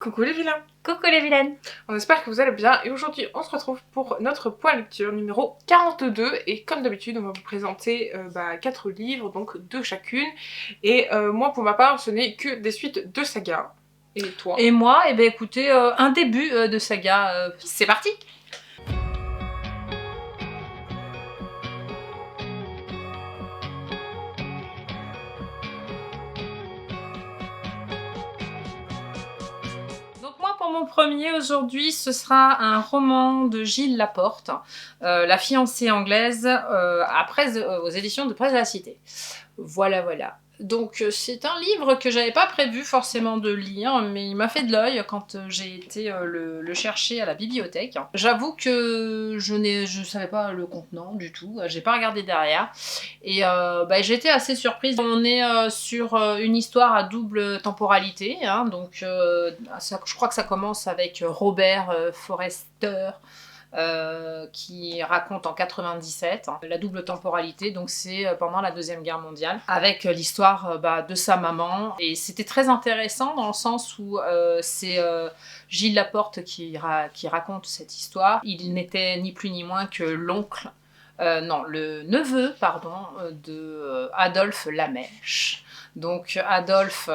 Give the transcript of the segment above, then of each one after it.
Coucou les vilains! Coucou les vilaines! On espère que vous allez bien et aujourd'hui on se retrouve pour notre point lecture numéro 42 et comme d'habitude on va vous présenter 4 livres, donc 2 chacune et moi pour ma part ce n'est que des suites de sagas. Et toi? Et moi, écoutez, un début de saga, c'est parti! Pour mon premier aujourd'hui, ce sera un roman de Gilles Laporte, La fiancée anglaise, aux éditions de Presse de la Cité. Voilà. Donc c'est un livre que j'avais pas prévu forcément de lire, mais il m'a fait de l'œil quand j'ai été le chercher à la bibliothèque. J'avoue que je savais pas le contenant du tout, j'ai pas regardé derrière, et j'étais assez surprise. On est sur une histoire à double temporalité, hein, donc je crois que ça commence avec Robert Forster, qui raconte en 97 la double temporalité, donc c'est pendant la Deuxième Guerre mondiale, avec l'histoire de sa maman. Et c'était très intéressant dans le sens où c'est Gilles Laporte qui raconte cette histoire. Il n'était ni plus ni moins que le neveu, de Adolphe Lamèche. Donc Adolphe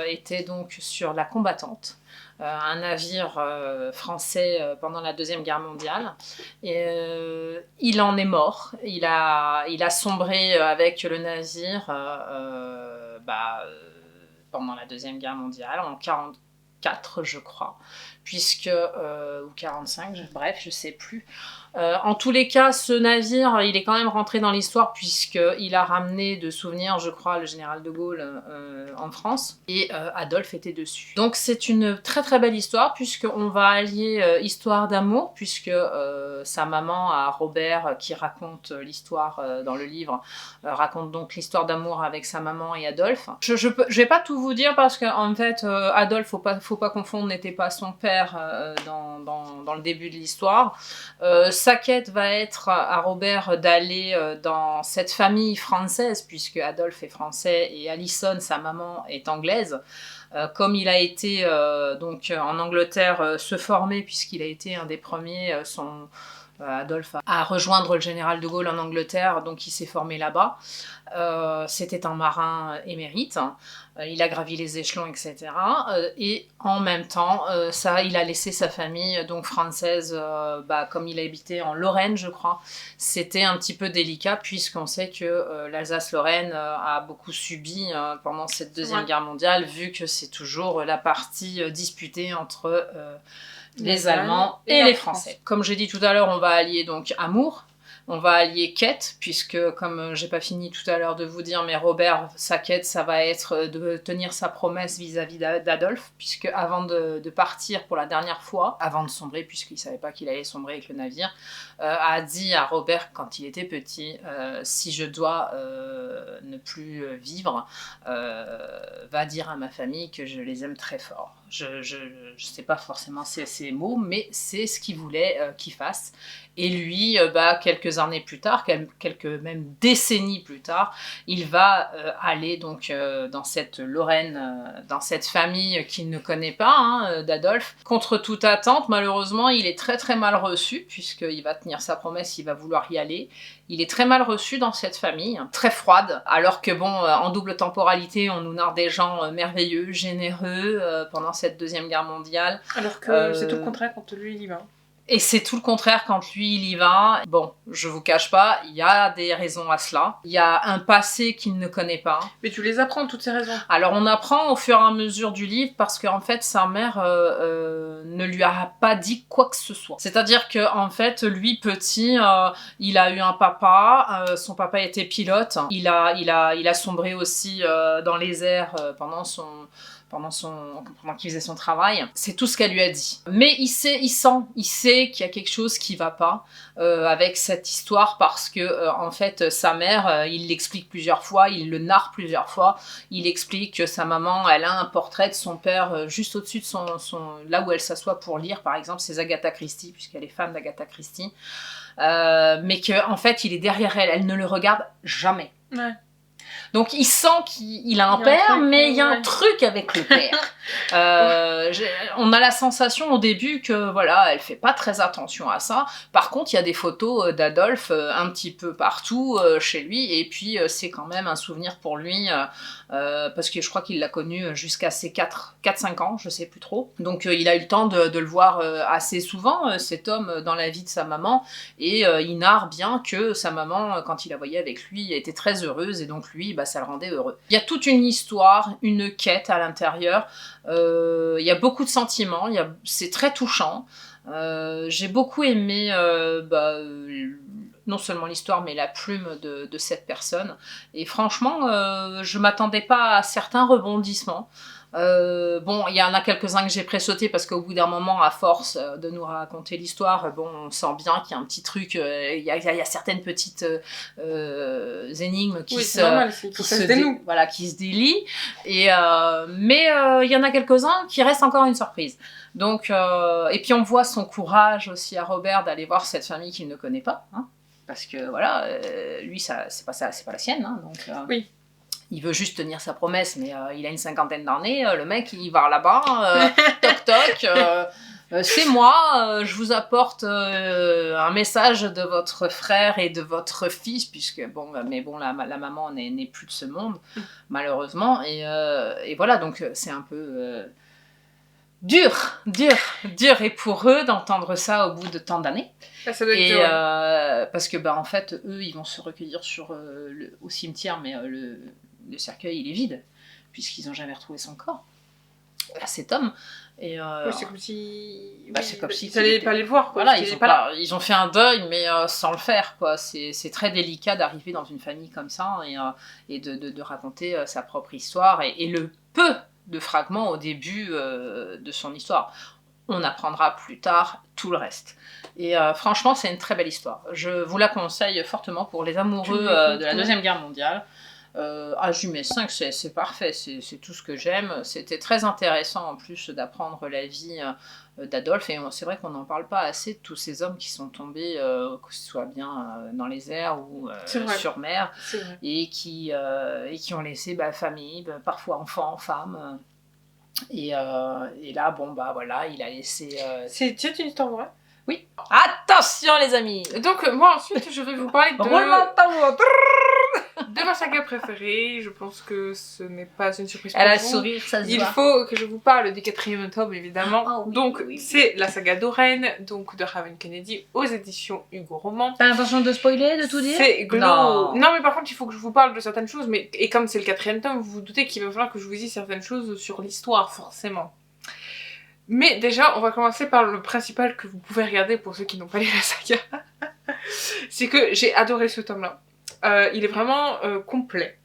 était donc sur la Combattante, un navire français pendant la Deuxième Guerre mondiale. Et, il en est mort. Il a sombré avec le navire pendant la Deuxième Guerre mondiale, en 1944, je crois, ou 1945, bref, je sais plus. En tous les cas, ce navire, il est quand même rentré dans l'histoire puisqu'il a ramené de souvenirs, je crois, le général de Gaulle en France, et Adolphe était dessus. Donc c'est une très très belle histoire puisqu'on va allier histoire d'amour, puisque sa maman, à Robert, qui raconte l'histoire dans le livre, raconte donc l'histoire d'amour avec sa maman et Adolphe. Je vais pas tout vous dire parce qu'en fait, Adolphe, faut pas confondre, n'était pas son père dans le début de l'histoire. Sa quête va être à Robert d'aller dans cette famille française, puisque Adolphe est français et Alison, sa maman, est anglaise. Comme il a été donc en Angleterre se former, puisqu'il a été un des premiers, Adolphe, à rejoindre le général de Gaulle en Angleterre, donc il s'est formé là-bas. C'était un marin émérite, il a gravi les échelons, etc. Et en même temps, il a laissé sa famille donc française, comme il habitait en Lorraine, je crois. C'était un petit peu délicat puisqu'on sait que l'Alsace-Lorraine a beaucoup subi pendant cette Deuxième Guerre mondiale, vu que c'est toujours la partie disputée entre les Allemands et les Français. Comme j'ai dit tout à l'heure, on va allier donc amour, on va allier quête, puisque comme j'ai pas fini tout à l'heure de vous dire, mais Robert, sa quête, ça va être de tenir sa promesse vis-à-vis d'Adolphe, puisque avant de partir pour la dernière fois, avant de sombrer, puisqu'il savait pas qu'il allait sombrer avec le navire, a dit à Robert quand il était petit, si je dois ne plus vivre, va dire à ma famille que je les aime très fort. Je sais pas forcément ces mots, mais c'est ce qu'il voulait qu'il fasse. Et lui, quelques années plus tard, quelques même décennies plus tard, il va aller donc dans cette Lorraine, dans cette famille qu'il ne connaît pas, d'Adolphe. Contre toute attente, malheureusement, il est très très mal reçu, puisqu'il va tenir sa promesse, il va vouloir y aller. Il est très mal reçu dans cette famille, très froide, alors que en double temporalité, on nous narre des gens merveilleux, généreux, pendant cette Deuxième Guerre mondiale. Alors que c'est tout le contraire quand lui il y va. Et c'est tout le contraire quand lui, il y va. Bon, je vous cache pas, il y a des raisons à cela. Il y a un passé qu'il ne connaît pas. Mais tu les apprends, toutes ces raisons. Alors, on apprend au fur et à mesure du livre parce qu'en fait, sa mère ne lui a pas dit quoi que ce soit. C'est-à-dire qu'en fait, lui, petit, il a eu un papa. Son papa était pilote. Il a sombré aussi dans les airs pendant qu'il faisait son travail. C'est tout ce qu'elle lui a dit. Mais il sait qu'il y a quelque chose qui va pas avec cette histoire parce que en fait sa mère, il l'explique plusieurs fois, il le narre plusieurs fois. Il explique que sa maman, elle a un portrait de son père juste au-dessus de là où elle s'assoit pour lire, par exemple, c'est Agatha Christie, puisqu'elle est fan d'Agatha Christie. Mais qu'en fait il est derrière elle ne le regarde jamais. Ouais. Donc il sent qu'il a un père, mais il y a un truc avec le père. On a la sensation au début que voilà, elle fait pas très attention à ça. Par contre, il y a des photos d'Adolphe un petit peu partout chez lui, et puis c'est quand même un souvenir pour lui, parce que je crois qu'il l'a connu jusqu'à ses 4-5 ans, je sais plus trop. Donc il a eu le temps de le voir assez souvent, cet homme, dans la vie de sa maman, et il narre bien que sa maman, quand il la voyait avec lui, était très heureuse, et donc lui, ça le rendait heureux. Il y a toute une histoire, une quête à l'intérieur, il y a beaucoup de sentiments, c'est très touchant. J'ai beaucoup aimé non seulement l'histoire, mais la plume de cette personne. Et franchement, je m'attendais pas à certains rebondissements. Bon, il y en a quelques-uns que j'ai pressautés parce qu'au bout d'un moment, à force de nous raconter l'histoire, on sent bien qu'il y a un petit truc, il y a certaines petites énigmes qui se délient. Mais il y en a quelques-uns qui restent encore une surprise. Donc, et puis on voit son courage aussi à Robert d'aller voir cette famille qu'il ne connaît pas, hein, parce que voilà, lui, c'est pas la sienne, hein, donc. Oui. Il veut juste tenir sa promesse, mais il a une 50aine d'années. Le mec, il va là-bas, toc toc. C'est moi, je vous apporte un message de votre frère et de votre fils, puisque la maman n'est plus de ce monde, malheureusement. Et voilà, donc c'est un peu dur. Et pour eux d'entendre ça au bout de tant d'années. Ça doit être dur. Parce que en fait, eux, ils vont se recueillir au cimetière, mais le cercueil, il est vide, puisqu'ils n'ont jamais retrouvé son corps à cet homme. Et c'est comme si... c'est comme si... Ils n'allaient pas les voir, quoi. Voilà, ils ont fait un deuil, mais sans le faire, quoi. C'est très délicat d'arriver dans une famille comme ça, et de raconter sa propre histoire, et le peu de fragments au début de son histoire. On apprendra plus tard tout le reste. Et franchement, c'est une très belle histoire. Je vous la conseille fortement pour les amoureux de la Deuxième Guerre mondiale. Je mets 5, c'est parfait, c'est tout ce que j'aime. C'était très intéressant en plus d'apprendre la vie d'Adolphe, et c'est vrai qu'on n'en parle pas assez de tous ces hommes qui sont tombés, que ce soit bien dans les airs ou sur mer, et qui ont laissé famille, parfois enfants, femmes. Et là, voilà, il a laissé... C'est une histoire vraie? Oui. Attention les amis! Donc moi ensuite je vais vous parler de ma saga préférée. Je pense que ce n'est pas une surprise pour vous. Elle a le sourire, ça se voit. Il faut que je vous parle du 4e tome, évidemment. C'est la saga d'Oren, donc de Raven Kennedy, aux éditions Hugo Roman. T'as l'intention de spoiler, de tout dire? C'est glauque. Non, mais par contre, il faut que je vous parle de certaines choses. Et comme c'est le 4e tome, vous vous doutez qu'il va falloir que je vous dise certaines choses sur l'histoire, forcément. Mais déjà, on va commencer par le principal que vous pouvez regarder pour ceux qui n'ont pas lu la saga. C'est que j'ai adoré ce tome-là. Il est vraiment complet,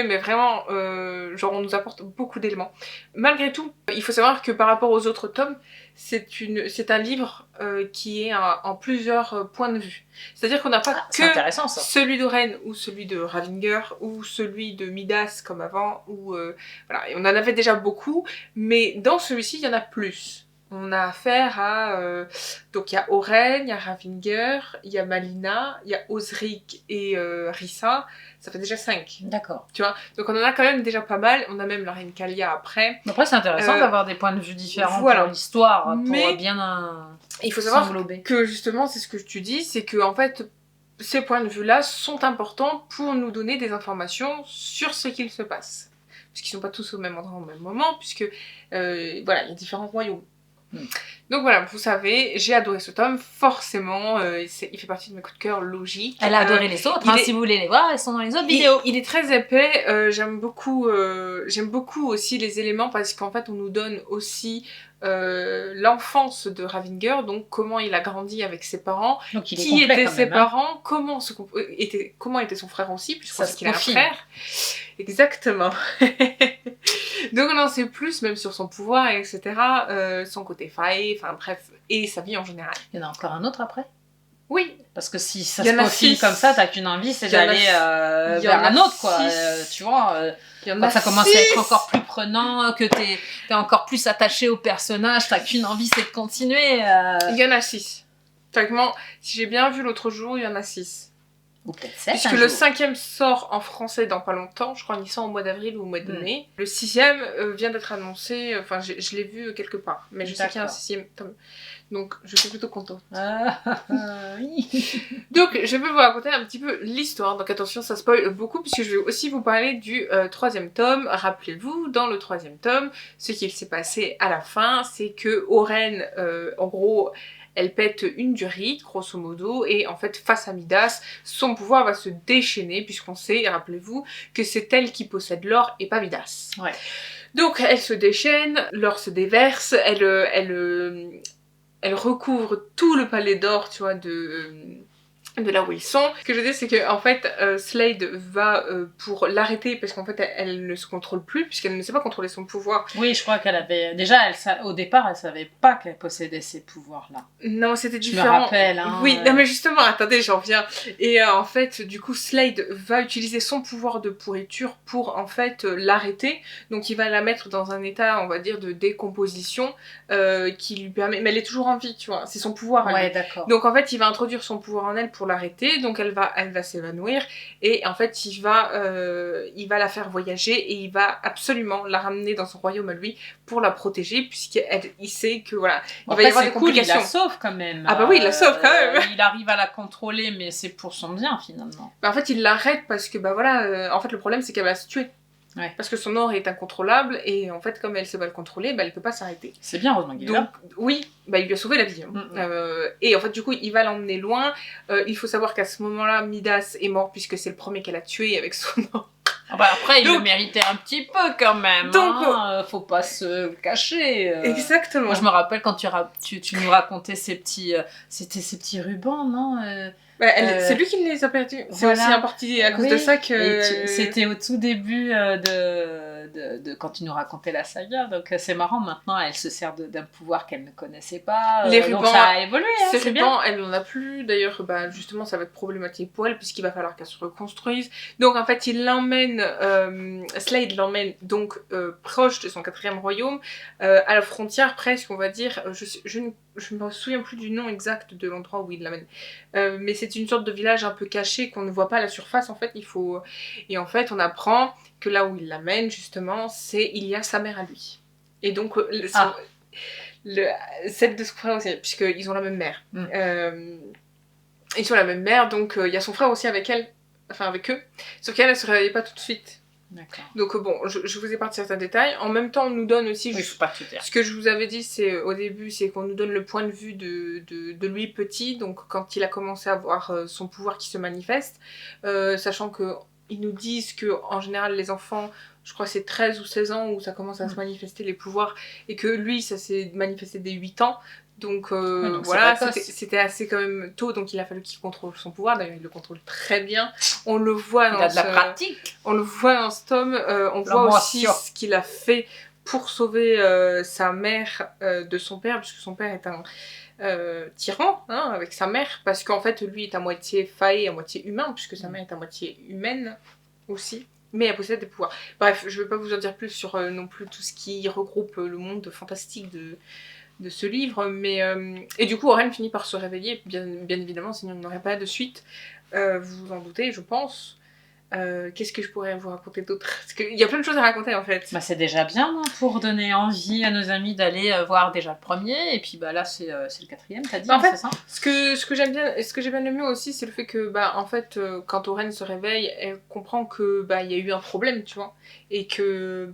mais vraiment, on nous apporte beaucoup d'éléments. Malgré tout, il faut savoir que par rapport aux autres tomes, c'est un livre qui est en plusieurs points de vue. C'est-à-dire qu'on n'a pas que celui d'Oren ou celui de Ravinger ou celui de Midas comme avant, voilà, et on en avait déjà beaucoup, mais dans celui-ci, il y en a plus. On a affaire à... donc il y a Oren, il y a Ravinger, il y a Malina, il y a Osric et Rissa. Ça fait déjà 5. D'accord. Tu vois, donc on en a quand même déjà pas mal. On a même la reine Kalia après. Après c'est intéressant d'avoir des points de vue différents pour l'histoire, pour bien il faut savoir que justement, c'est ce que tu dis, c'est que en fait, ces points de vue-là sont importants pour nous donner des informations sur ce qu'il se passe. Puisqu'ils sont pas tous au même endroit au même moment, puisque voilà, il y a différents royaumes. Donc voilà, vous savez, j'ai adoré ce tome, forcément, il fait partie de mes coups de cœur logiques. Elle a adoré les autres, si vous voulez les voir, elles sont dans les autres vidéos. Il est très épais, j'aime beaucoup aussi les éléments parce qu'en fait on nous donne aussi l'enfance de Ravinger, donc comment il a grandi avec ses parents, qui étaient ses parents, comment était son frère aussi, puisqu'on sait qu'il a un frère. Exactement. Donc on en sait plus, même sur son pouvoir, etc. Son côté faille, enfin bref, et sa vie en général. Il y en a encore un autre après? Oui. Parce que si ça se profile comme ça, t'as qu'une envie, c'est d'aller vers un autre, quoi. Tu vois, quand ça commence à être encore plus prenant, que t'es encore plus attaché au personnage, t'as qu'une envie, c'est de continuer. Il y en a 6. Techniquement, si j'ai bien vu l'autre jour, il y en a 6. Ou peut-être 7 Puisque le 5e sort en français dans pas longtemps, je crois qu'il sort au mois d'avril ou au mois de mai. Le 6e vient d'être annoncé, enfin je l'ai vu quelque part, mais je sais qu'il y a un 6e tome. Donc je suis plutôt contente. Oui. Donc je vais vous raconter un petit peu l'histoire, donc attention ça spoil beaucoup puisque je vais aussi vous parler du 3e tome. Rappelez-vous, dans le 3e tome, ce qu'il s'est passé à la fin, c'est que Oren, en gros, elle pète une durite, grosso modo, et en fait, face à Midas, son pouvoir va se déchaîner, puisqu'on sait, rappelez-vous, que c'est elle qui possède l'or et pas Midas. Ouais. Donc, elle se déchaîne, l'or se déverse, elle recouvre tout le palais d'or, tu vois, de là où ils sont. Ce que je dis, c'est que en fait, Slade va pour l'arrêter parce qu'en fait, elle ne se contrôle plus puisqu'elle ne sait pas contrôler son pouvoir. Oui, je crois qu'elle avait déjà, au départ, elle savait pas qu'elle possédait ces pouvoirs-là. Non, c'était différent. Je me rappelle. Hein, oui, non mais justement, attendez, j'en viens. Et en fait, du coup, Slade va utiliser son pouvoir de pourriture pour en fait l'arrêter. Donc, il va la mettre dans un état, on va dire, de décomposition qui lui permet. Mais elle est toujours en vie, tu vois. C'est son pouvoir. Ouais, d'accord. Donc en fait, il va introduire son pouvoir en elle pour l'arrêter, donc elle va s'évanouir, et en fait, il va la faire voyager, et il va absolument la ramener dans son royaume à lui pour la protéger, puisqu'il sait que voilà, il va y avoir des complications. Il la sauve quand même. Ah bah oui, il la sauve quand même. Il arrive à la contrôler, mais c'est pour son bien finalement. Bah en fait, il l'arrête parce que bah voilà, en fait, le problème c'est qu'elle va se tuer. Ouais. Parce que son or est incontrôlable et en fait comme elle sait pas le contrôler, bah, elle peut pas s'arrêter. C'est bien heureusement qu'il est là. Oui, bah, il lui a sauvé la vie. Et en fait du coup il va l'emmener loin. Il faut savoir qu'à ce moment-là Midas est mort puisque c'est le premier qu'elle a tué avec son or. Ah bah après il le méritait un petit peu quand même. Donc, faut pas se le cacher. Exactement. Moi je me rappelle quand tu nous racontais ces petits rubans, non c'est lui qui les a perdus. C'est voilà. aussi en partie à cause de ça que... C'était au tout début de quand tu nous racontais la saga, donc c'est marrant, maintenant elle se sert d'un pouvoir qu'elle ne connaissait pas. Les rubans, donc ça a évolué, ces c'est rubans, bien. elle n'en a plus, d'ailleurs bah, justement ça va être problématique pour elle puisqu'il va falloir qu'elle se reconstruise. Donc en fait il l'emmène, Slade l'emmène donc proche de son 4e royaume, à la frontière presque on va dire, je ne me souviens plus du nom exact de l'endroit où il l'amène. Mais c'est une sorte de village un peu caché qu'on ne voit pas à la surface en fait, et en fait on apprend que là où il l'amène justement, il y a sa mère à lui. Et donc celle de son frère aussi, puisqu'ils ont la même mère. Ils ont la même mère, donc il y a son frère aussi avec elle, enfin avec eux, sauf qu'elle ne se réveillait pas tout de suite. D'accord. Donc bon, je vous épargne certains détails. En même temps, on nous donne aussi... Oui, faut pas tout dire. Ce que je vous avais dit, c'est au début, c'est qu'on nous donne le point de vue de lui petit, donc quand il a commencé à voir son pouvoir qui se manifeste, sachant que ils nous disent que en général les enfants, je crois que c'est 13 ou 16 ans où ça commence à se manifester les pouvoirs, et que lui, ça s'est manifesté dès 8 ans. Donc, donc voilà, c'était assez quand même tôt, donc il a fallu qu'il contrôle son pouvoir. D'ailleurs, il le contrôle très bien. On le voit dans de la pratique. On le voit dans ce tome. On voit aussi ce qu'il a fait pour sauver sa mère de son père, puisque son père est un tyran hein, avec sa mère, parce qu'en fait, lui est à moitié faé, à moitié humain, puisque sa mère est à moitié humaine aussi. Mais elle possède des pouvoirs. Bref, je ne vais pas vous en dire plus sur non plus tout ce qui regroupe le monde fantastique de ce livre, mais et du coup Oren finit par se réveiller, bien évidemment, sinon il n'y aurait pas de suite, vous vous en doutez, je pense. Qu'est-ce que je pourrais vous raconter d'autre? Parce qu'il y a plein de choses à raconter en fait. Bah, c'est déjà bien hein, pour donner envie à nos amis d'aller voir déjà le premier, et puis bah, là c'est le 4e, t'as dit, en fait, c'est ça? Ce que j'aime bien, ce que j'ai bien aimé aussi, c'est le fait que bah, en fait, quand Oren se réveille, elle comprend que bah, y a eu un problème, tu vois, et que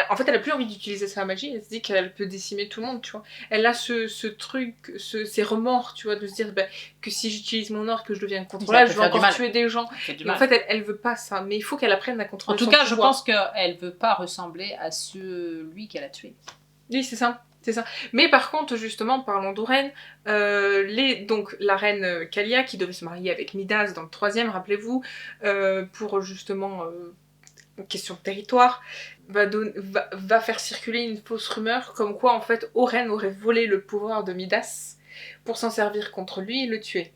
en fait elle a plus envie d'utiliser sa magie, elle se dit qu'elle peut décimer tout le monde, tu vois. Elle a ce truc, ces remords, tu vois, de se dire que si j'utilise mon or, que je deviens contrôlable, je vais encore tuer des gens. En fait, elle veut pas ça, mais il faut qu'elle apprenne à contrôler son pouvoir. En tout cas, je pense qu'elle veut pas ressembler à celui qu'elle a tué. Oui, c'est ça. C'est ça. Mais par contre, justement, parlons d'Oren, donc la reine Kalia, qui devait se marier avec Midas dans le 3e, rappelez-vous, pour justement question de territoire, va faire circuler une fausse rumeur comme quoi en fait Oren aurait volé le pouvoir de Midas pour s'en servir contre lui et le tuer.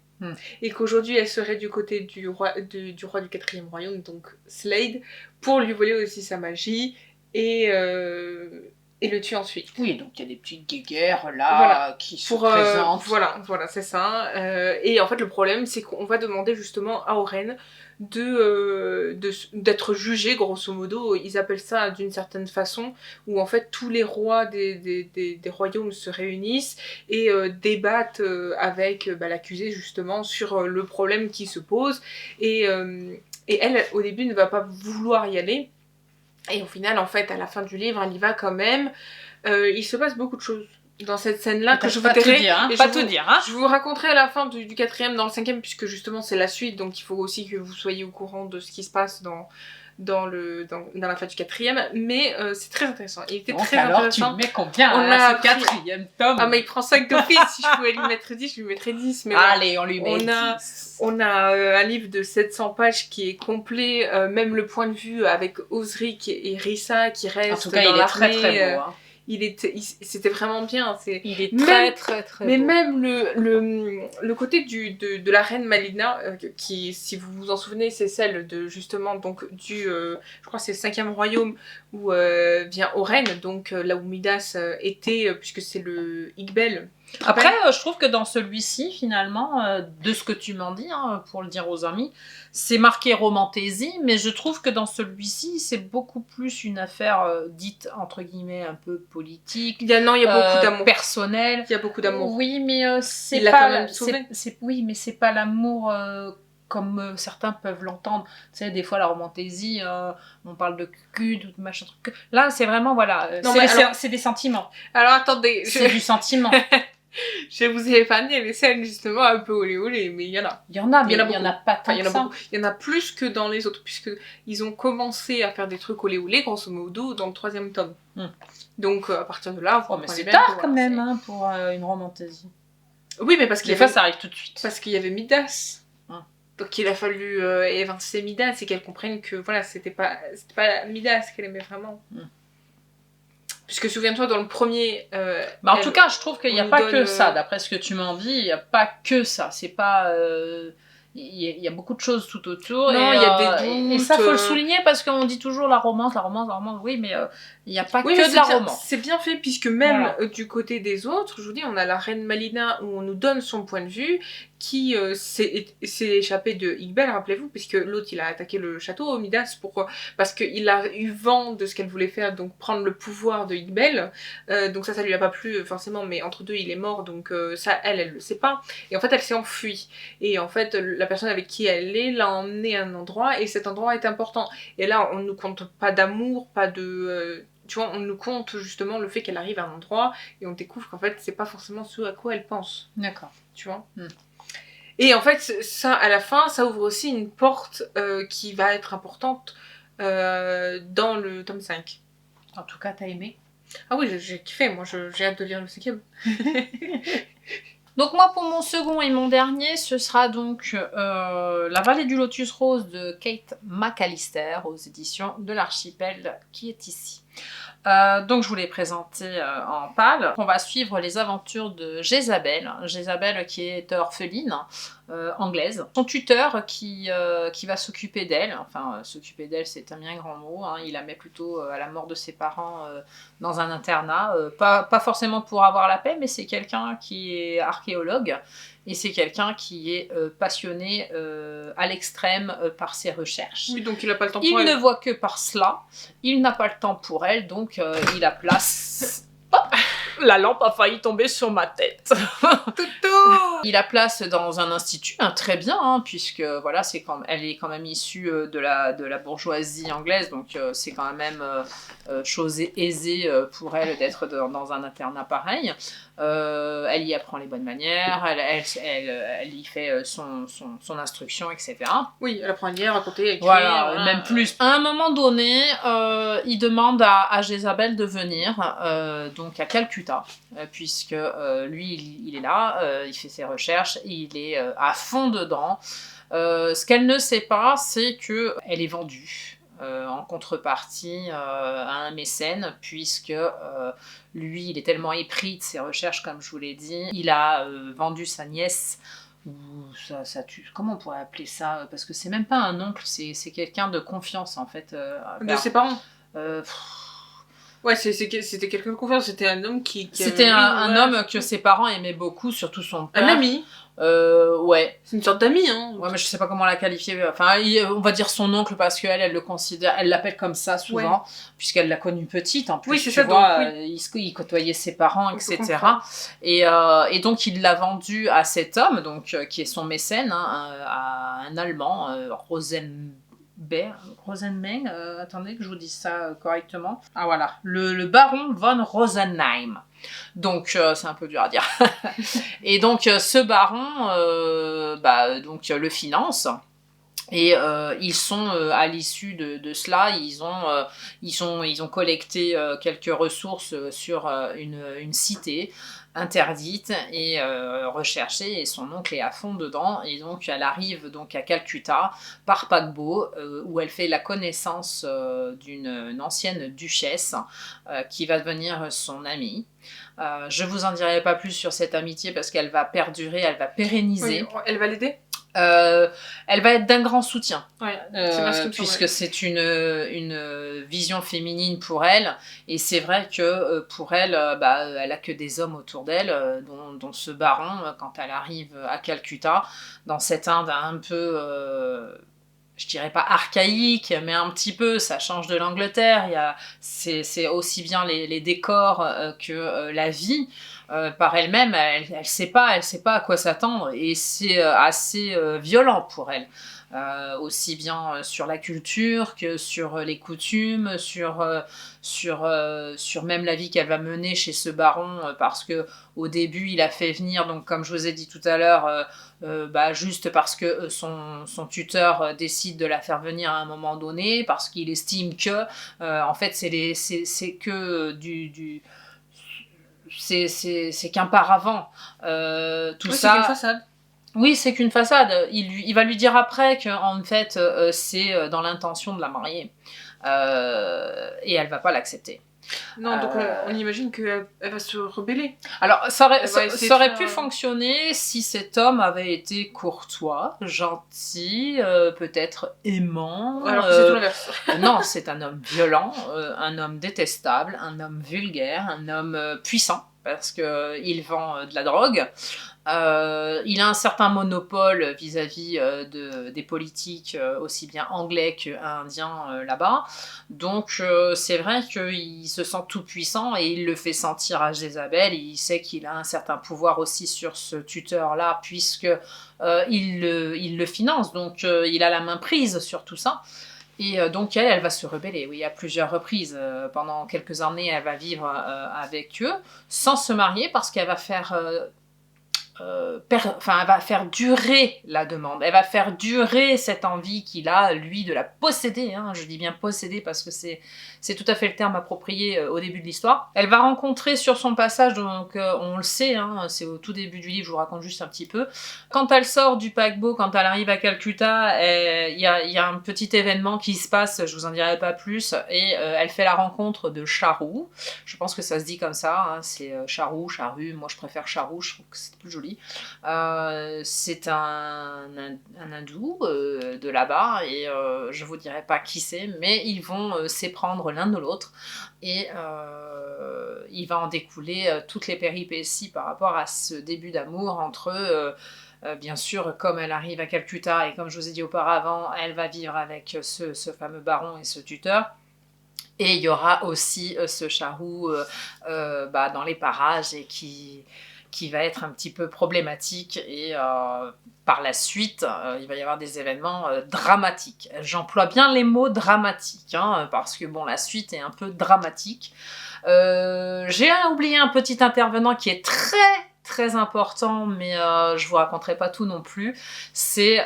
Et qu'aujourd'hui elle serait du côté du roi du 4e royaume, donc Slade, pour lui voler aussi sa magie et et le tue ensuite. Oui, donc il y a des petites guéguerres là qui se présentent. Voilà, c'est ça. Et en fait, le problème, c'est qu'on va demander justement à Oren d'être jugé, grosso modo. Ils appellent ça d'une certaine façon, où en fait tous les rois des royaumes se réunissent et débattent avec l'accusé justement sur le problème qui se pose. Et elle, au début, ne va pas vouloir y aller. Et au final, en fait, à la fin du livre, elle y va quand même. Il se passe beaucoup de choses dans cette scène-là que je vous tairai. Je vous raconterai à la fin du 4e, dans le 5e, puisque justement c'est la suite, donc il faut aussi que vous soyez au courant de ce qui se passe dans la fin du 4e, mais c'est très intéressant. Il était très intéressant. Tu mets combien à ce 4e tome? Ah mais il prend 5 d'office, si je pouvais lui mettre 10, je lui mettrais 10. Mais allez, on lui met 10. On a un livre de 700 pages qui est complet, même le point de vue avec Osric et Rissa qui restent dans l'armée. En tout cas, il est très très beau. Hein. C'était vraiment bien. Il est très très beau. Mais même le côté de la reine Malina, qui, si vous vous en souvenez, c'est celle de justement, donc, je crois que c'est le 5e royaume où vient Oren, donc là où Midas était, puisque c'est le Iqbel. Après, je trouve que dans celui-ci, finalement, de ce que tu m'en dis, hein, pour le dire aux amis, c'est marqué romantaisie, mais je trouve que dans celui-ci, c'est beaucoup plus une affaire dite, entre guillemets, un peu politique. Il y a beaucoup d'amour. Personnel. Il y a beaucoup d'amour. Oui, mais c'est il l'a quand même sauvé. Oui, mais c'est pas l'amour... comme certains peuvent l'entendre. Tu sais, des fois, la romantaisie, on parle de cul, de machin truc. Là, c'est vraiment, voilà, c'est des sentiments. Alors, attendez. C'est du sentiment. Je vous ai épargné les scènes, justement, un peu olé olé, mais il y en a. Il y en a, mais il y en a pas tant que ça. Il y en a plus que dans les autres, puisque ils ont commencé à faire des trucs olé olé, grosso modo, dans le 3e tome. Donc, à partir de là, mais c'est tard, quand même, hein, pour une romantaisie. Oui, mais parce que des fois, ça arrive tout de suite. Parce qu'il y avait Midas. Donc il a fallu évincer Midas et qu'elle comprenne que voilà, c'était pas Midas qu'elle aimait vraiment. Puisque souviens-toi, dans le premier... en tout cas, je trouve qu'il n'y a pas que ça. D'après ce que tu m'en dis, il n'y a pas que ça. C'est pas... Il y a beaucoup de choses tout autour. Non, il y a des doutes. Et ça, faut le souligner parce qu'on dit toujours la romance. Oui, mais il n'y a pas que de la romance. C'est bien fait, puisque même du côté des autres, je vous dis, on a la reine Malina où on nous donne son point de vue, qui s'est échappé de Iqbal, rappelez-vous, puisque l'autre, il a attaqué le château, Midas, parce qu'il a eu vent de ce qu'elle voulait faire, donc prendre le pouvoir de Iqbal. Donc ça lui a pas plu, forcément, mais entre deux, il est mort, donc ça, elle le sait pas. Et en fait, elle s'est enfuie. Et en fait, la personne avec qui elle est l'a emmenée à un endroit, et cet endroit est important. Et là, on ne nous compte pas d'amour, pas de... tu vois, on nous compte justement le fait qu'elle arrive à un endroit, et on découvre qu'en fait, c'est pas forcément ce à quoi elle pense. D'accord. Tu vois. Et en fait, ça, à la fin, ça ouvre aussi une porte qui va être importante dans le tome 5. En tout cas, t'as aimé? Ah oui, j'ai kiffé, moi j'ai hâte de lire le 5e. Donc moi, pour mon second et mon dernier, ce sera donc La vallée du lotus rose de Kate McAllister aux éditions de l'Archipel qui est ici. Donc je vous l'ai présenté en pâle. On va suivre les aventures de Jézabel. Jézabel qui est orpheline anglaise. Son tuteur qui va s'occuper d'elle. Enfin, s'occuper d'elle, c'est un bien grand mot. Hein. Il la met plutôt à la mort de ses parents dans un internat. Pas forcément pour avoir la paix, mais c'est quelqu'un qui est archéologue. Et c'est quelqu'un qui est passionné à l'extrême par ses recherches. Oui, donc il n'a pas le temps pour elle. Il ne voit que par cela. Il n'a pas le temps pour elle, donc il la place... La lampe a failli tomber sur ma tête. Il la place dans un institut, très bien, hein, puisque voilà, elle est quand même issue de la bourgeoisie anglaise, donc c'est quand même chose aisée pour elle d'être dans un internat pareil. Elle y apprend les bonnes manières, elle y fait son instruction, etc. Oui, elle apprend à lire, à compter, à écrire. Voilà, même plus. À un moment donné, il demande à Jézabel de venir, donc à Calcutta, puisque lui, il est là, il fait ses recherches, il est à fond dedans. Ce qu'elle ne sait pas, c'est qu'elle est vendue. En contrepartie à un mécène, puisque lui, il est tellement épris de ses recherches, comme je vous l'ai dit, il a vendu sa nièce, ou comment on pourrait appeler ça? Parce que c'est même pas un oncle, c'est quelqu'un de confiance, en fait. De ses parents Ouais, c'était quelqu'un de confiance, c'était un homme qui C'était avait- un ouais, homme que ses parents aimaient beaucoup, surtout son père. un ami. Ouais. C'est une sorte d'ami, hein. Ouais, mais je sais pas comment la qualifier. Enfin, on va dire son oncle parce qu'elle le considère, elle l'appelle comme ça souvent, puisqu'elle l'a connu petite en plus. Oui, c'est tu ça, vois, donc, oui. il côtoyait ses parents, Je etc. comprends. Et donc il l'a vendu à cet homme, donc qui est son mécène, hein, à un Allemand, Rosenberg, attendez que je vous dise ça correctement. Ah voilà, le baron von Rosenheim. Donc c'est un peu dur à dire. Et donc ce baron donc le finance. Et ils sont à l'issue de cela, ils ont collecté quelques ressources sur une cité interdite et recherchée, et son oncle est à fond dedans, et donc elle arrive donc à Calcutta par paquebot où elle fait la connaissance d'une ancienne duchesse qui va devenir son amie. Je vous en dirai pas plus sur cette amitié parce qu'elle va perdurer, elle va pérenniser. Oui, elle va l'aider. Elle va être d'un grand soutien, Ouais, c'est bien ce qui me puisque semblait. c'est une vision féminine pour elle, et c'est vrai que pour elle, elle a que des hommes autour d'elle, dont ce baron, quand elle arrive à Calcutta, dans cette Inde un peu, je dirais pas archaïque, mais un petit peu, ça change de l'Angleterre, c'est aussi bien les décors que la vie. Par elle-même, elle sait pas à quoi s'attendre, et c'est assez violent pour elle. Aussi bien sur la culture que sur les coutumes, sur même la vie qu'elle va mener chez ce baron, parce que au début il a fait venir, donc comme je vous ai dit tout à l'heure, juste parce que son tuteur décide de la faire venir à un moment donné, parce qu'il estime que en fait c'est que c'est qu'un paravent. Tout Oui, ça. c'est une façade. Oui, c'est qu'une façade. Il va lui dire après qu'en fait, c'est dans l'intention de la marier. Et elle va pas l'accepter. Non, donc on imagine qu'elle va se rebeller. Alors, ça Elle va essayer aurait de pu faire- fonctionner si cet homme avait été courtois, gentil, peut-être aimant. Alors que c'est tout l'inverse. Non, c'est un homme violent, un homme détestable, un homme vulgaire, un homme puissant, parce qu'il vend de la drogue. Il a un certain monopole vis-à-vis des politiques, aussi bien anglais qu'indiens là-bas. Donc c'est vrai qu'il se sent tout puissant, et il le fait sentir à Jézabel. Il sait qu'il a un certain pouvoir aussi sur ce tuteur-là, puisque il le finance, donc il a la main prise sur tout ça. Et donc elle va se rebeller, oui, à plusieurs reprises. Pendant quelques années, elle va vivre avec eux, sans se marier, parce qu'elle va faire... elle va faire durer la demande, elle va faire durer cette envie qu'il a, lui, de la posséder, hein. Je dis bien posséder parce que c'est tout à fait le terme approprié au début de l'histoire. Elle va rencontrer sur son passage, donc on le sait, hein, c'est au tout début du livre, je vous raconte juste un petit peu. Quand elle sort du paquebot, quand elle arrive à Calcutta, il y a un petit événement qui se passe, je vous en dirai pas plus, et elle fait la rencontre de Charu. Je pense que ça se dit comme ça, hein, c'est Charu, moi je préfère Charu, je trouve que c'est plus joli. C'est un hindou de là-bas, et je vous dirai pas qui c'est, mais ils vont s'éprendre l'un de l'autre, et il va en découler toutes les péripéties par rapport à ce début d'amour entre eux. Bien sûr, comme elle arrive à Calcutta, et comme je vous ai dit auparavant, elle va vivre avec ce fameux baron et ce tuteur. Et il y aura aussi ce Charu dans les parages, et qui va être un petit peu problématique, et par la suite, il va y avoir des événements dramatiques. J'emploie bien les mots dramatiques, hein, parce que bon, la suite est un peu dramatique. J'ai oublié un petit intervenant qui est très important, mais je vous raconterai pas tout non plus. C'est,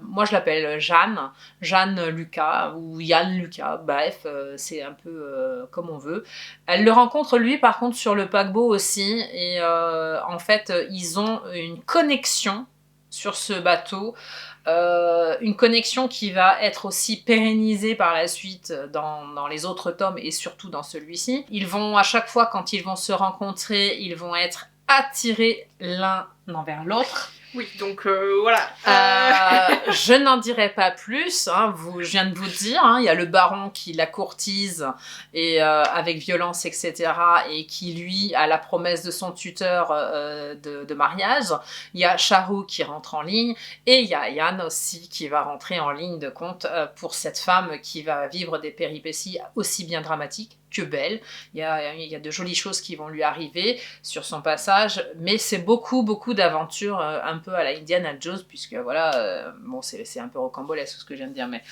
moi je l'appelle Jeanne Lucas, ou Yann Lucas, bref, c'est un peu comme on veut. Elle le rencontre lui par contre sur le paquebot aussi, et en fait ils ont une connexion sur ce bateau, une connexion qui va être aussi pérennisée par la suite dans les autres tomes, et surtout dans celui-ci. Ils vont, à chaque fois quand ils vont se rencontrer, ils vont être attirés l'un envers l'autre. Oui, donc voilà. Je n'en dirai pas plus. Hein, je viens de vous dire, hein, il y a le baron qui la courtise et avec violence, etc. Et qui lui a la promesse de son tuteur de mariage. Il y a Shahrukh qui rentre en ligne et il y a Yann aussi qui va rentrer en ligne de compte pour cette femme qui va vivre des péripéties aussi bien dramatiques que belle. Il y a de jolies choses qui vont lui arriver sur son passage, mais c'est beaucoup d'aventures un peu à la Indiana Jones, puisque voilà, bon, c'est un peu rocambolesque ce que je viens de dire, mais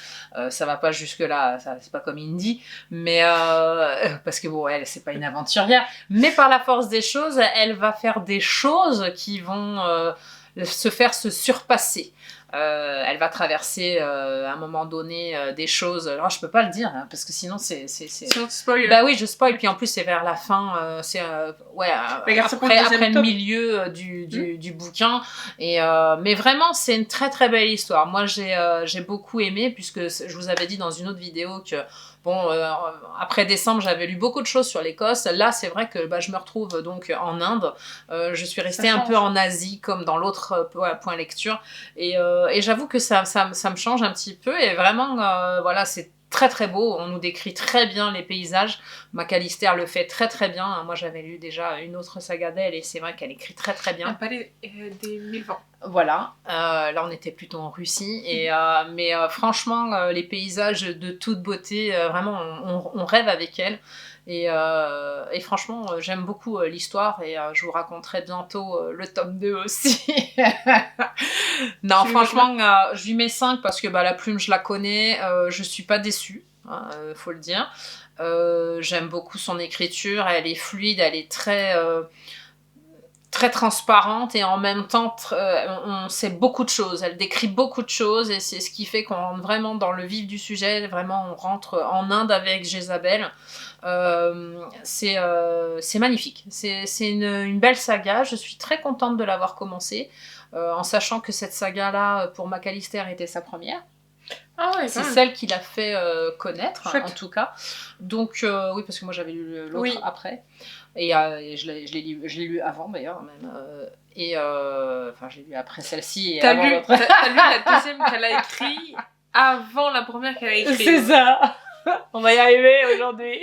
ça va pas jusque là, c'est pas comme Indy, mais parce que bon, elle c'est pas une aventurière, mais par la force des choses, elle va faire des choses qui vont se surpasser. Elle va traverser à un moment donné des choses. Alors je peux pas le dire hein, parce que sinon c'est. Sinon tu spoil. Bah oui, je spoil. Puis en plus c'est vers la fin. C'est ouais après le milieu du bouquin. Et mais vraiment c'est une très très belle histoire. Moi j'ai beaucoup aimé puisque je vous avais dit dans une autre vidéo que bon, après décembre, j'avais lu beaucoup de choses sur l'Écosse. Là, c'est vrai que je me retrouve donc en Inde. Je suis restée un peu en Asie, comme dans l'autre point lecture. Et j'avoue que ça me change un petit peu. Et vraiment, voilà, c'est très très beau. On nous décrit très bien les paysages. Macalister le fait très très bien. Moi, j'avais lu déjà une autre saga d'elle et c'est vrai qu'elle écrit très très bien. Un palais des 1000 vents. Voilà, là on était plutôt en Russie, mais franchement les paysages de toute beauté, vraiment on rêve avec elle, et franchement j'aime beaucoup l'histoire, et je vous raconterai bientôt le tome 2 aussi. Non franchement je lui mets 5 parce que la plume je la connais, je suis pas déçue, hein, faut le dire. J'aime beaucoup son écriture, elle est fluide, elle est très transparente, et en même temps on sait beaucoup de choses, elle décrit beaucoup de choses, et c'est ce qui fait qu'on rentre vraiment dans le vif du sujet, vraiment on rentre en Inde avec Jézabel. C'est magnifique, c'est une belle saga, je suis très contente de l'avoir commencé, en sachant que cette saga là pour Macalister était sa première. Ah ouais, c'est celle qui l'a fait connaître, Chouette. en tout cas. Donc oui, parce que moi j'avais lu l'autre après. Et je l'ai lu avant d'ailleurs même. Enfin, j'ai lu après celle-ci et avant l'autre. T'as lu la deuxième qu'elle a écrite avant la première qu'elle a écrite. C'est ça. On va y arriver aujourd'hui.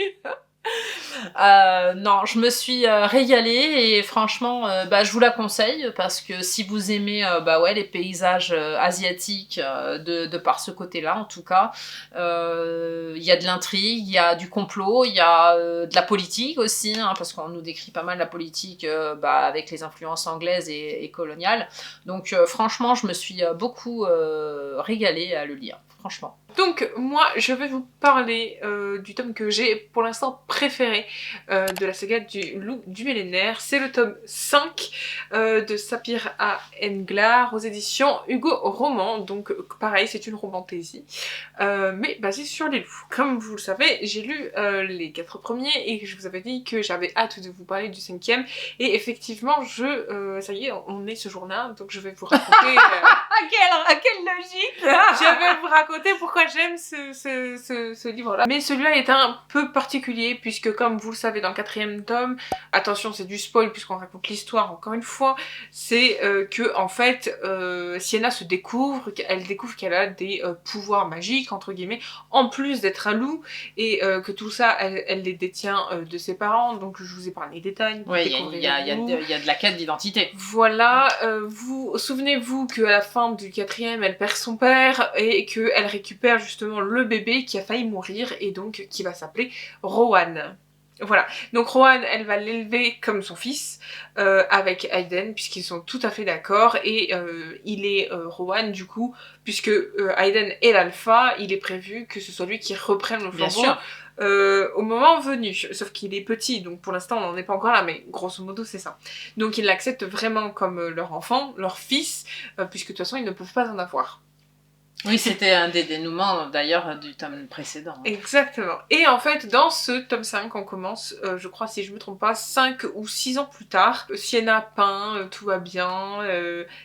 Non, je me suis régalée, et franchement je vous la conseille parce que si vous aimez les paysages asiatiques de par ce côté-là, en tout cas, il y a de l'intrigue, il y a du complot, il y a de la politique aussi, hein, parce qu'on nous décrit pas mal la politique avec les influences anglaises et coloniales. Donc franchement, je me suis beaucoup régalée à le lire, franchement. Donc moi je vais vous parler du tome que j'ai pour l'instant préféré de la saga du loup du millénaire. C'est le tome 5 de Sapir à Englar aux éditions Hugo Roman. Donc pareil, c'est une romantaisie mais basée sur les loups. Comme vous le savez, j'ai lu les 4 premiers et je vous avais dit que j'avais hâte de vous parler du 5e, et effectivement ça y est, on est ce jour-là, donc je vais vous raconter quelle logique. je vais vous raconter pourquoi j'aime ce livre-là. Mais celui-là est un peu particulier, puisque comme vous le savez dans le 4e tome, attention c'est du spoil puisqu'on raconte l'histoire encore une fois, c'est que en fait Sienna découvre qu'elle a des pouvoirs magiques entre guillemets, en plus d'être un loup, et que tout ça elle les détient de ses parents, donc je vous épargne les détails. Oui, il y a de la quête d'identité. Voilà, vous souvenez-vous qu'à la fin du 4e, elle perd son père et qu'elle récupère justement le bébé qui a failli mourir, et donc qui va s'appeler Rowan. Voilà, donc Rowan, elle va l'élever comme son fils avec Hayden, puisqu'ils sont tout à fait d'accord, et il est Rowan du coup, puisque Hayden est l'alpha, il est prévu que ce soit lui qui reprenne le flambeau au moment venu, sauf qu'il est petit, donc pour l'instant on n'en est pas encore là, mais grosso modo c'est ça. Donc ils l'acceptent vraiment comme leur enfant, leur fils, puisque de toute façon ils ne peuvent pas en avoir. Oui, c'était un des dénouements d'ailleurs du tome précédent. Exactement. Et en fait, dans ce tome 5, on commence, je crois si je me trompe pas, 5 ou 6 ans plus tard. Sienna peint, tout va bien,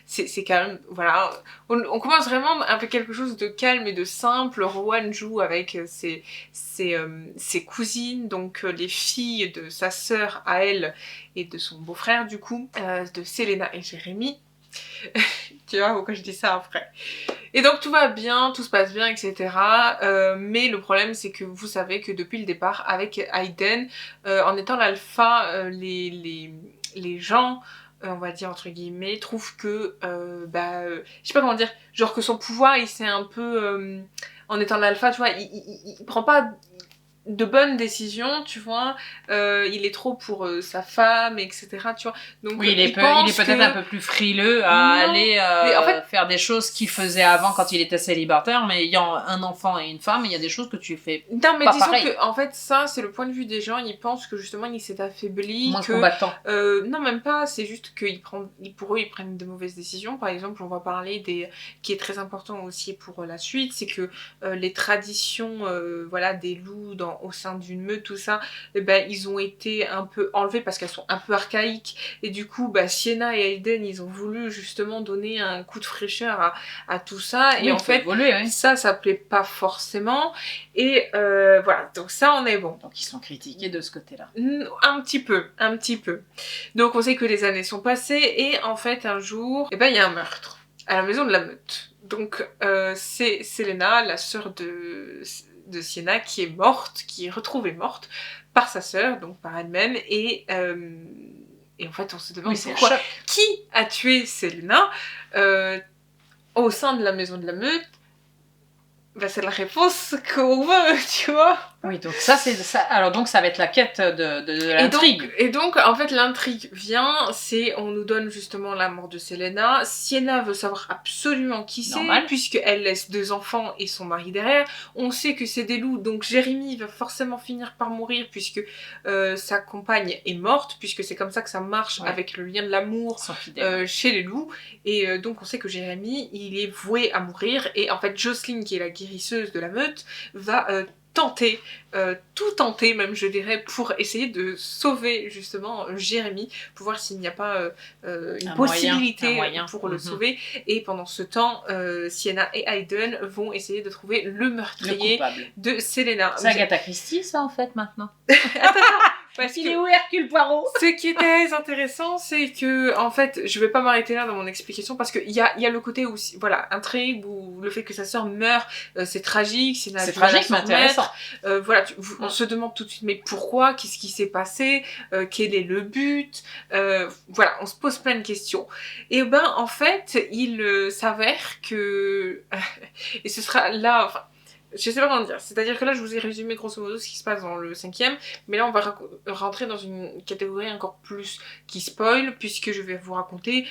c'est calme, voilà. On commence vraiment avec quelque chose de calme et de simple. Rowan joue avec ses cousines, donc les filles de sa sœur à elle et de son beau-frère du coup, de Selena et Jérémy. tu vois, pourquoi je dis ça après. Et donc tout va bien, tout se passe bien, etc. Mais le problème c'est que vous savez que depuis le départ avec Hayden, en étant l'alpha, les gens, on va dire entre guillemets, trouvent que, je sais pas comment dire, genre que son pouvoir il s'est un peu, en étant l'alpha, tu vois, il prend pas de bonnes décisions, tu vois, il est trop pour sa femme, etc. Tu vois, donc oui, il est peut-être un peu plus frileux à aller en fait, faire des choses qu'il faisait avant quand il était célibataire, mais ayant un enfant et une femme, il y a des choses que tu fais non, mais pas disons pareil. que en fait ça c'est le point de vue des gens, ils pensent que justement il s'est affaibli, moins combattant. Non même pas, c'est juste que pour eux ils prennent de mauvaises décisions. Par exemple on va parler qui est très important aussi pour la suite, c'est que les traditions voilà des loups au sein d'une meute, tout ça, ils ont été un peu enlevés parce qu'elles sont un peu archaïques, et du coup Sienna et Hayden ils ont voulu justement donner un coup de fraîcheur à tout ça, oui, et en fait évoluer, oui. ça plaît pas forcément, et voilà, donc ça on est bon. Donc ils sont critiqués de ce côté-là. Un petit peu. Donc on sait que les années sont passées, et en fait un jour, il y a un meurtre à la maison de la meute. Donc c'est Selena, la sœur de Sienna, qui est morte, qui est retrouvée morte par sa sœur, donc par elle-même, et en fait on se demande pourquoi, qui a tué Selena au sein de la maison de la meute. C'est la réponse qu'on veut, tu vois. Oui, donc ça c'est ça. Alors donc ça va être la quête de l'intrigue. Et donc en fait l'intrigue vient, on nous donne justement la mort de Selena. Sienna veut savoir absolument qui c'est, puisqu'elle laisse 2 enfants et son mari derrière. On sait que c'est des loups, donc Jérémy va forcément finir par mourir puisque sa compagne est morte, puisque c'est comme ça que ça marche, avec le lien de l'amour chez les loups. Et donc on sait que Jérémy il est voué à mourir, et en fait Jocelyne, qui est la guérisseuse de la meute, va tout tenter même je dirais, pour essayer de sauver justement Jérémy, pour voir s'il n'y a pas une possibilité pour le sauver. Et pendant ce temps, Sienna et Hayden vont essayer de trouver le meurtrier de Selena. C'est Agatha Christie ça en fait maintenant. Attends, parce qu'il est où Hercule Poirot? Ce qui est très intéressant, c'est que, en fait, je vais pas m'arrêter là dans mon explication, parce qu'il y a le côté où, voilà, intrigue, ou le fait que sa sœur meurt, c'est tragique, c'est tragique, mais intéressant. Voilà, on se demande tout de suite, mais pourquoi? Qu'est-ce qui s'est passé? Quel est le but? Voilà, on se pose plein de questions. Et en fait, il s'avère que... et ce sera là... Enfin, je sais pas comment dire, c'est-à-dire que là je vous ai résumé grosso modo ce qui se passe dans le 5e, mais là on va rentrer dans une catégorie encore plus qui spoil, puisque je vais vous raconter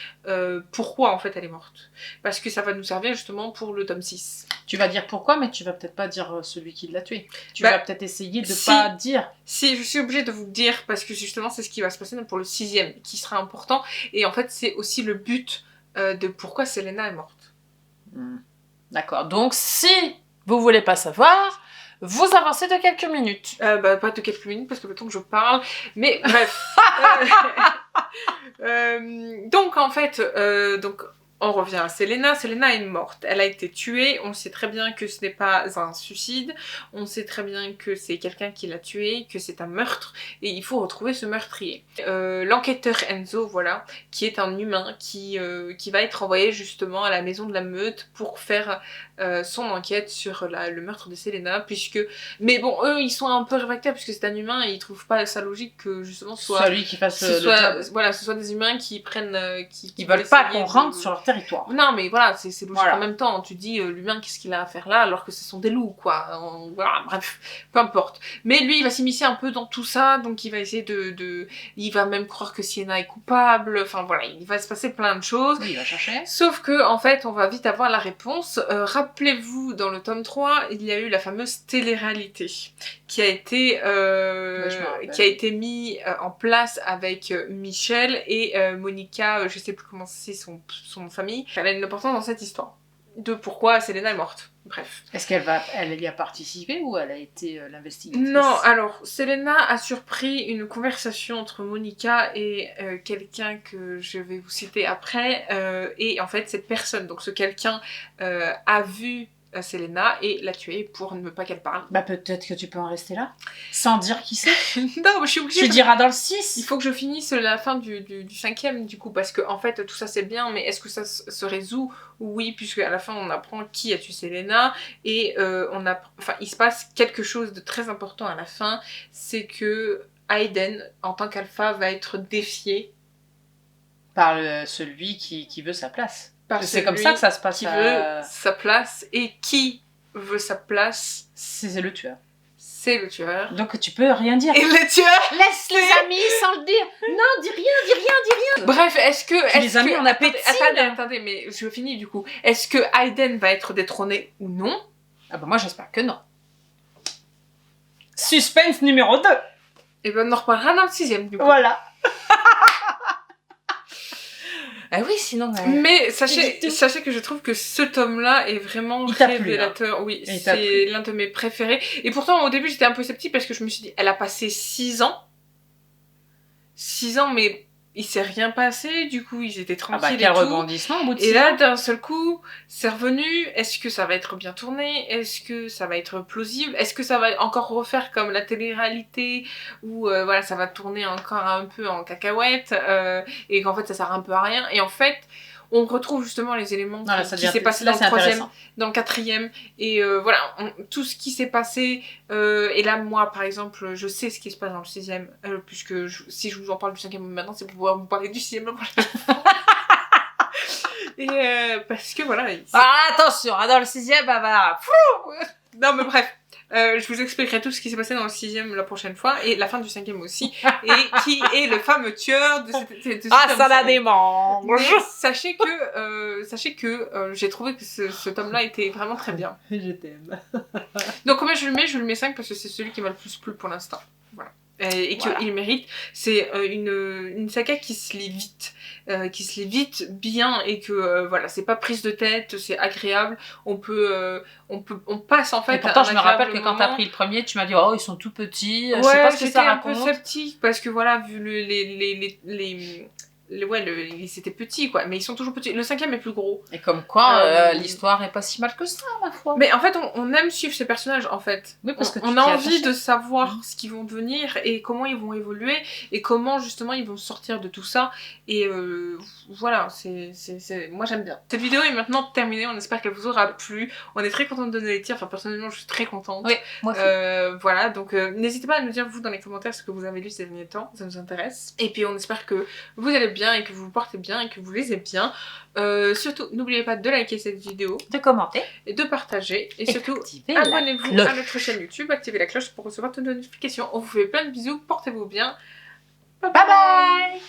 pourquoi en fait elle est morte. Parce que ça va nous servir justement pour le tome 6. Tu vas dire pourquoi, mais tu vas peut-être pas dire celui qui l'a tué. Tu vas peut-être essayer de pas dire. Si, je suis obligée de vous dire, parce que justement c'est ce qui va se passer pour le 6e, qui sera important, et en fait c'est aussi le but de pourquoi Selena est morte. D'accord, donc si vous voulez pas savoir, vous avancez de quelques minutes. Pas de quelques minutes, parce que le temps que je parle, mais bref. Donc en fait, on revient à Selena. Selena est morte. Elle a été tuée. On sait très bien que ce n'est pas un suicide. On sait très bien que c'est quelqu'un qui l'a tuée, que c'est un meurtre. Et il faut retrouver ce meurtrier. L'enquêteur Enzo, voilà, qui est un humain qui va être envoyé justement à la maison de la meute pour faire son enquête sur le meurtre de Selena. Mais bon, eux, ils sont un peu réfractaires puisque c'est un humain et ils trouvent pas ça logique que justement soit lui qui fasse le job. Voilà, ce soit des humains qui prennent... qui veulent pas qu'on rentre sur leur territoire. Non, mais voilà, c'est logique en même temps. Tu dis, l'humain, qu'est-ce qu'il a à faire là, alors que ce sont des loups, quoi. Voilà, bref, peu importe. Mais lui, il va s'immiscer un peu dans tout ça, donc il va essayer il va même croire que Sienna est coupable, enfin voilà, il va se passer plein de choses. Oui, il va chercher. Sauf que, en fait, on va vite avoir la réponse. Rappelez-vous, dans le tome 3, il y a eu la fameuse télé-réalité qui a été mis en place avec Michel et Monica, je sais plus comment c'est son famille. Elle a une importance dans cette histoire de pourquoi Selena est morte. Bref. Est-ce qu'elle y a participé ou elle a été l'investigatrice? Non, alors Selena a surpris une conversation entre Monica et quelqu'un que je vais vous citer après, et en fait cette personne, donc ce quelqu'un a vu Selena et la tuer pour ne pas qu'elle parle. Bah peut-être que tu peux en rester là, sans dire qui c'est. Non, mais je suis obligée. Tu diras dans le 6. Il faut que je finisse la fin du 5e du coup, parce que en fait tout ça c'est bien, mais est-ce que ça se résout? Oui, puisque à la fin on apprend qui a tué Selena, et il se passe quelque chose de très important à la fin, c'est que Aiden, en tant qu'alpha, va être défié par celui qui veut sa place. C'est comme ça que ça se passe. Qui veut sa place, et qui veut sa place? C'est le tueur. C'est le tueur. Donc tu peux rien dire. Et le tueur laisse les amis sans le dire. Non, dis rien. Bref, est-ce que... les amis, on a pété. Attendez, mais je finis du coup. Est-ce que Aiden va être détrôné ou non? Ah bah moi j'espère que non. Suspense numéro 2. Et ben on en reparlera dans le 6e du coup. Voilà. Ah oui, sinon... Mais sachez que je trouve que ce tome-là est vraiment révélateur. Hein. Oui, c'est l'un de mes préférés. Et pourtant, au début, j'étais un peu sceptique parce que je me suis dit, elle a passé 6 ans. 6 ans, mais il s'est rien passé. Du coup, ils étaient tranquilles. Ah bah, quel rebondissement au bout de 6 ans. Et là, d'un seul coup, c'est revenu. Est-ce que ça va être bien tourné? Est-ce que ça va être plausible? Est-ce que ça va encore refaire comme la télé-réalité où voilà, ça va tourner encore un peu en cacahuète et qu'en fait, ça sert un peu à rien? Et en fait, on retrouve justement les éléments qui s'est passé dans le 3e, dans le 4e, et voilà, tout ce qui s'est passé, et là, moi, par exemple, je sais ce qui se passe dans le 6e, puisque si je vous en parle du 5e maintenant, c'est pour pouvoir vous parler du 6e la prochaine fois. Et parce que voilà... attention, dans le 6e, Non, mais bref. Je vous expliquerai tout ce qui s'est passé dans le 6e la prochaine fois, et la fin du 5e aussi, et qui est le fameux tueur de cette ça la démange. Mais sachez que j'ai trouvé que ce tome-là était vraiment très bien. Je t'aime. Donc combien je le mets? Je le mets 5 parce que c'est celui qui m'a le plus plu pour l'instant. Voilà. Et qu'il mérite. C'est une saga qui se lit vite, bien, et que voilà, c'est pas prise de tête, c'est agréable. On passe en fait. Et pourtant, je me rappelle que quand t'as pris le premier, tu m'as dit ils sont tout petits. Ouais, je sais pas ce que ça raconte. raconte. Un peu sceptique parce que voilà, vu c'était petit quoi, mais ils sont toujours petits. Le 5e est plus gros. Et comme quoi, l'histoire est pas si mal que ça, ma foi. Mais en fait, on aime suivre ces personnages, en fait. Oui, parce que on a envie de savoir ce qu'ils vont devenir et comment ils vont évoluer et comment justement ils vont sortir de tout ça. Et voilà, moi j'aime bien. Cette vidéo est maintenant terminée, on espère qu'elle vous aura plu. On est très contente de donner les tirs, enfin personnellement je suis très contente. Oui, moi aussi. Voilà, donc n'hésitez pas à nous dire vous dans les commentaires ce que vous avez lu ces derniers temps, ça nous intéresse. Et puis on espère que vous allez bien et que vous vous portez bien et que vous lisez bien. Surtout, n'oubliez pas de liker cette vidéo, de commenter, et de partager, et surtout abonnez-vous à notre chaîne YouTube, activez la cloche pour recevoir toutes nos notifications. On vous fait plein de bisous, portez-vous bien. Bye bye.